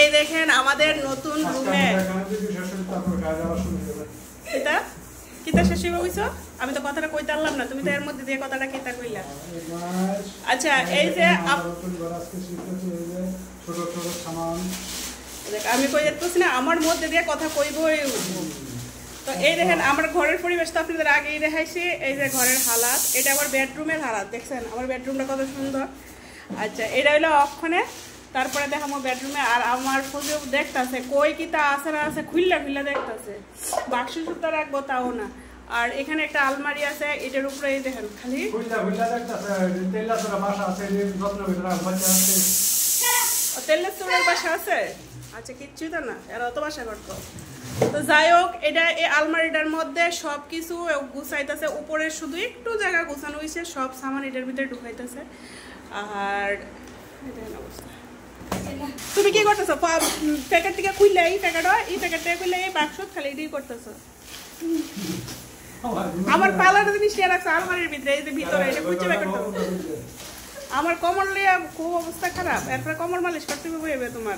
এই দেখেন আমাদের নতুন রুমে কিতা কিতা শেষ হইব কইছো? আমি তো কথাটা কইতে পারলাম না, তুমি তো এর মধ্যে দিয়ে কথাটা কিতা কইলা। আচ্ছা এই যে ছোট ছোট সামান আমি কই যেতেছি না, আমার মধ্যে দিয়ে কথা কইবই। তো এই দেখেন আমার ঘরের পরিবেশ তো আপনাদের আগেই দেখাইছি। এই যে ঘরের হালাত, এটা আমার বেডরুমের হালাত, দেখছেন আমার বেডরুমটা কত সুন্দর। আচ্ছা এটা হইলো অক্ষণে, তারপরে দেখো আমার বেডরুমে। আর আমার ফোনে দেখতেছে কই কিতা আছে না আছে, খুললা খুললা দেখতেছে। বাক্স সুতা রাখবো তাও না। আর এখানে একটা আলমারি আছে, এটার উপরে এই দেখেন খালি তেলের চুলের বাসা আছে। আচ্ছা কিচ্ছুই তো না, এরা অত বাসা করতো। তো যাই হোক, এটা এই আলমারিটার মধ্যে সব কিছু গুছাইতেছে, উপরে শুধু একটু জায়গা গুছানো হয়েছে, সব সামান এটার ভিতরে ঢুকাইতেছে। আর অবস্থা তুমি কি করতেছো? প্যাকেট থেকে খুললে এই প্যাকেট হয়, এই প্যাকেট থেকে খুললে এই বাক্স খালি এটাই করতেছো। আমার পালাটা জিনিস নিয়ে রাখছো আলমারির ভিতরে, এই যে ভিতরে এটা খুঁজে বের করতে হবে। আমার কোমর লিয়ে খুব অবস্থা খারাপ, এরপরে কোমর মালিশ করতে হবে তোমার।